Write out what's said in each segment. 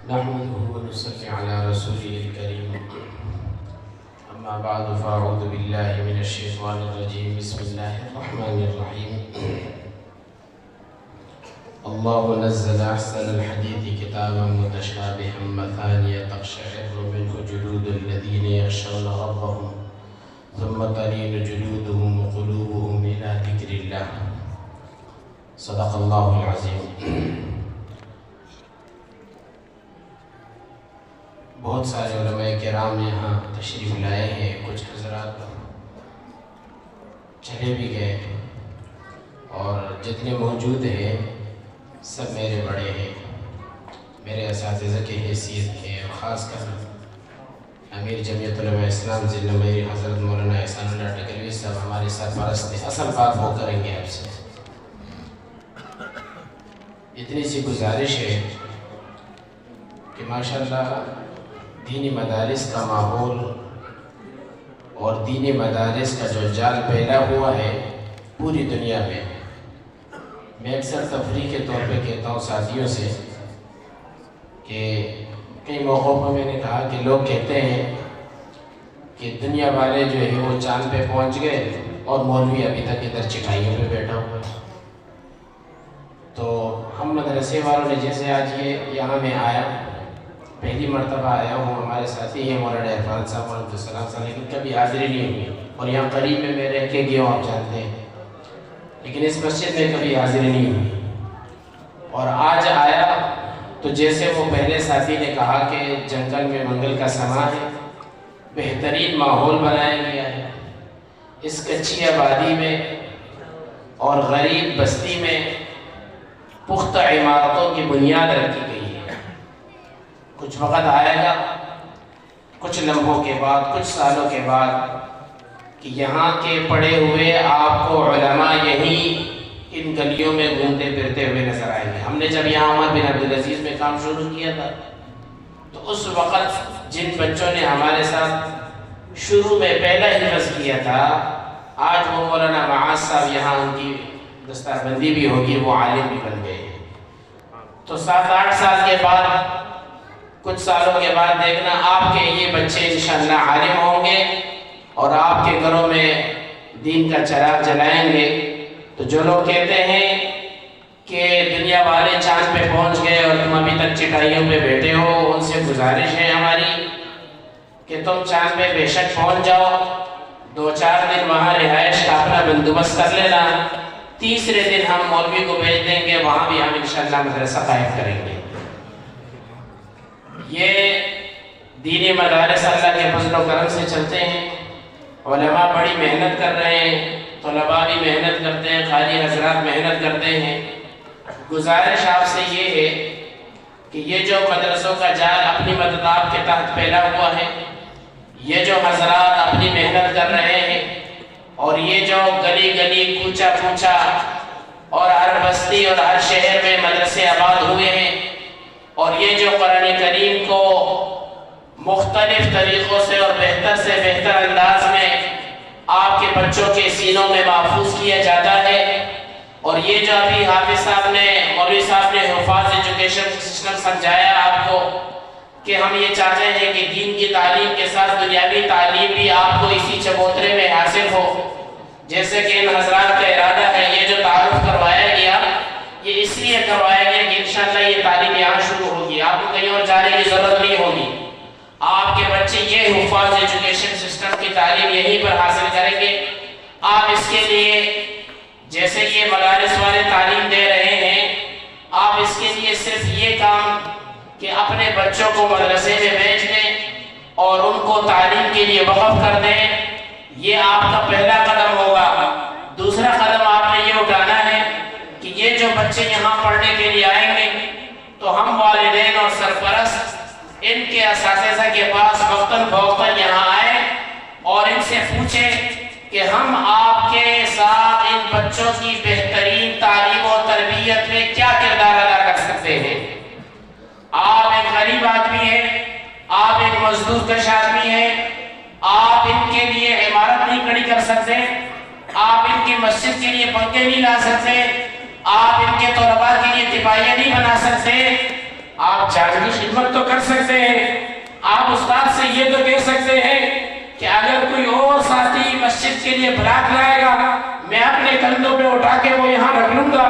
نحمده ونصلي على رسوله الكريم أما بعد فأعوذ بالله من الشيطان الرجيم بسم الله الرحمن الرحيم الله نزل أحسن الحديث كتابا متشابها مثانية تقشعر منه جلود الذين يخشون ربهم ثم تلين جلودهم وقلوبهم إلى ذكر الله صدق الله العظيم. بہت سارے علماء کرام یہاں تشریف لائے ہیں، کچھ حضرات چلے بھی گئے اور جتنے موجود ہیں سب میرے بڑے ہیں، میرے اساتذہ کی حیثیت کے، اور خاص کر امیر جمعیت علماء اسلام ضلع میری حضرت مولانا احسان اللہ ٹکروی صاحب ہمارے سرپرست ہیں. اصل بات وہ کریں گے آپ سے. اتنی سی گزارش ہے کہ ماشاءاللہ دینی مدارس کا ماحول اور دینی مدارس کا جو جال پھیلا ہوا ہے پوری دنیا میں، میں اکثر تفریح کے طور پہ کہتا ہوں ساتھیوں سے کہ کئی موقعوں پر میں نے کہا کہ لوگ کہتے ہیں کہ دنیا والے جو ہے وہ چاند پہ پہنچ گئے اور مولوی ابھی تک ادھر چٹائیوں پہ بیٹھا ہوا ہے. تو ہم مدرسے والوں نے جیسے آج یہ یہاں میں آیا، پہلی مرتبہ آیا ہوں، ہمارے ساتھی ہیں مولانا عرفان صاحب اور عبدالسلام صاحب، لیکن کبھی حاضری نہیں ہوئی اور یہاں قریب میں میں رہ کے گیا ہوں، آپ جانتے ہیں، لیکن اس مسجد میں کبھی حاضری نہیں ہوئی. اور آج آیا تو جیسے وہ پہلے ساتھی نے کہا کہ جنگل میں منگل کا سما ہے، بہترین ماحول بنایا گیا ہے، اس کچی آبادی میں اور غریب بستی میں پختہ عمارتوں کی بنیاد رکھی گئی ہے. کچھ وقت آئے گا، کچھ لمحوں کے بعد، کچھ سالوں کے بعد، کہ یہاں کے پڑے ہوئے آپ کو علماء یہیں ان گلیوں میں گھومتے پھرتے ہوئے نظر آئیں گے. ہم نے جب یہاں عمر بن عبدالعزیز میں کام شروع کیا تھا تو اس وقت جن بچوں نے ہمارے ساتھ شروع میں پہلا حفظ کیا تھا، آج وہ مولانا معاذ صاحب یہاں ان کی دستار بندی بھی ہوگی، وہ عالم بھی بن گئے ہیں. تو 7-8 سال کے بعد، کچھ سالوں کے بعد دیکھنا آپ کے یہ بچے انشاءاللہ عالم ہوں گے اور آپ کے گھروں میں دین کا چراغ جلائیں گے. تو جو لوگ کہتے ہیں کہ دنیا والے چاند پہ پہنچ گئے اور تم ابھی تک چٹائیوں پہ بیٹھے ہو، ان سے گزارش ہے ہماری کہ تم چاند پہ بے شک پہنچ جاؤ، 2-4 دن وہاں رہائش کا اپنا بندوبست کر لینا، تیسرے دن ہم مولوی کو بھیج دیں گے، وہاں بھی ہم انشاءاللہ مدرسہ قائم کریں گے. یہ دینی مدارس اللہ کے فضل و کرم سے چلتے ہیں. علماء بڑی محنت کر رہے ہیں، طلباء بھی محنت کرتے ہیں، قاری حضرات محنت کرتے ہیں. گزارش آپ سے یہ ہے کہ یہ جو مدرسوں کا جال اپنی مدداب کے تحت پھیلا ہوا ہے، یہ جو حضرات اپنی محنت کر رہے ہیں، اور یہ جو گلی گلی کوچا کوچا اور ہر بستی اور ہر شہر میں مدرسے آباد ہوئے ہیں، اور یہ جو قرآن کریم کو مختلف طریقوں سے اور بہتر سے بہتر انداز میں آپ کے بچوں کے سینوں میں محفوظ کیا جاتا ہے، اور یہ جو ابھی حافظ صاحب نے، مولوی صاحب نے حفاظ ایجوکیشن سسٹم سمجھایا آپ کو کہ ہم یہ چاہتے ہیں کہ دین کی تعلیم کے ساتھ دنیاوی تعلیم بھی آپ کو اسی چبوترے میں حاصل ہو. جیسے کہ ان حضرات کا ارادہ ہے، یہ جو تعارف کروایا گیا یہ اس لیے کروایا گیا کہ انشاءاللہ یہ تعلیم یہاں شروع ہوگی، آپ کو کہیں اور جانے کی ضرورت نہیں ہوگی. آپ کے بچے یہ حفاظ ایجوکیشن سسٹم کی تعلیم یہیں پر حاصل کریں گے. آپ اس کے لیے جیسے یہ مدارس والے تعلیم دے رہے ہیں، آپ اس کے لیے صرف یہ کام کہ اپنے بچوں کو مدرسے میں بھیج دیں اور ان کو تعلیم کے لیے وقف کر دیں. یہ آپ کا پہلا قدم ہوگا. دوسرا قدم آپ نے یہ اٹھانا ہے کہ یہ جو بچے یہاں پڑھنے کے لیے آئیں گے تو ہم والدین اور سرپرست ان کے اساتذہ کے پاس وقتاً فوقتاً یہاں آئیں اور ان سے پوچھیں کہ ہم آپ کے ساتھ ان بچوں کی بہترین تعلیم و تربیت میں کیا کردار ادا کر سکتے ہیں. آپ ایک غریب آدمی ہیں، آپ ایک مزدور کش آدمی ہیں، آپ ان کے لیے عمارت نہیں کھڑی کر سکتے، آپ ان کی مسجد کے لیے پنکھے نہیں لا سکتے، آپ ان کے طلباء کے لیے تپائیاں نہیں بنا سکتے، آپ جان کی خدمت تو کر سکتے ہیں، آپ استاد سے یہ تو کہہ سکتے ہیں کہ اگر کوئی اور ساتھی مسجد کے لیے بلاک لائے گا میں اپنے کندھوں پہ اٹھا کے وہ یہاں رکھ لوں گا،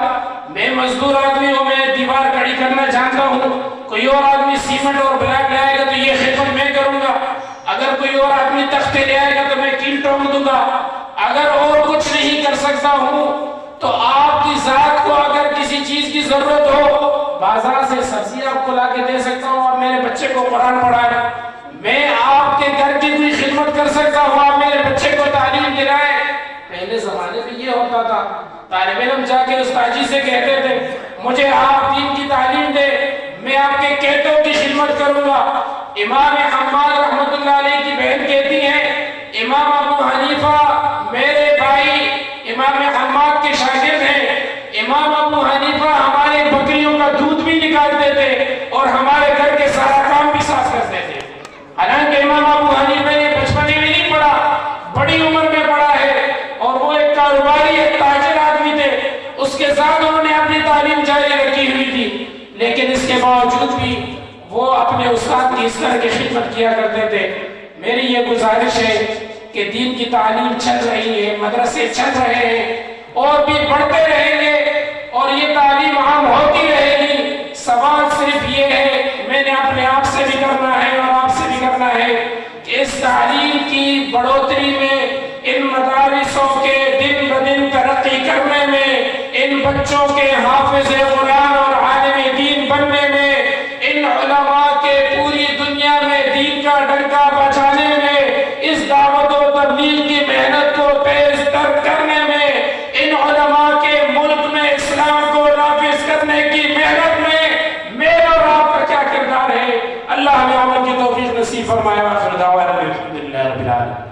میں مزدور آدمی ہوں، میں دیوار کھڑی کرنا جانتا ہوں، کوئی اور آدمی سیمنٹ اور بلاک لائے گا تو یہ خدمت میں کروں گا، اگر کوئی اور آدمی تختے لے آئے گا تو میں کیل ٹونک دوں گا، اگر اور کچھ نہیں کر سکتا ہوں تو آپ کی ذات کو اگر کسی چیز کی ضرورت ہو بازار سے سبزی آپ کو لا کے دے سکتا ہوں، آپ میرے بچے کو قرآن پڑھائیں، میں آپ کے گھر کی کوئی خدمت کر سکتا ہوں، آپ میرے بچے کو تعلیم دلائیں۔ پہلے زمانے میں یہ ہوتا تھا، طالب علم جا کے استاد جی سے کہتے تھے مجھے آپ دین کی تعلیم دے، میں آپ کے کہتوں کی خدمت کروں گا۔ امام حماد رحمت اللہ علیہ کی بہن کہتی ہیں امام ابو حنیفہ میرے بھائی امام حماد کے شاگرد ہیں، امام ابو حنیفہ ہمارے بکریوں کا دودھ بھی نکالتے تھے اور ہمارے گھر کے سارا کام بھی صاف کرتے تھے۔ حالانکہ امام ابو حنیفہ نے بچپنے میں نہیں پڑھا، بڑی عمر میں پڑھا ہے، اور وہ ایک کاروباری ایک تاجر آدمی تھے، اس کے ساتھ انہوں نے اپنی تعلیم جاری رکھی ہوئی تھی، لیکن اس کے باوجود بھی وہ اپنے استاد کی اس طرح کی خدمت کیا کرتے تھے۔ میری یہ گزارش ہے کہ دین کی تعلیم چل رہی ہے، مدرسے چل رہے ہیں اور بھی بڑھتے رہیں گے اور یہ تعلیم عام ہوتی رہے گی۔ سوال صرف یہ ہے، میں نے اپنے آپ سے بھی کرنا ہے اور آپ سے بھی کرنا ہے کہ اس تعلیم کی بڑھوتری میں، ان مدارسوں کے دن بدن ترقی کرنے میں، ان بچوں کے حافظ قرآن اور عالم دین بننے میں، ان علماء کے پوری دنیا میں دین کا ڈنکا بجانے میں، اس دعوت و تبلیغ کی محنت کو تیز تر کرنے میں، ان علماء کے ملک میں اسلام کو نافذ کرنے کی محنت میں میرا اور آپ کا کیا کردار ہے؟ اللہ ہمیں عمل کی توفیق نصیب فرمائے۔ وآخر دعوانا الحمدللہ رب العالمین۔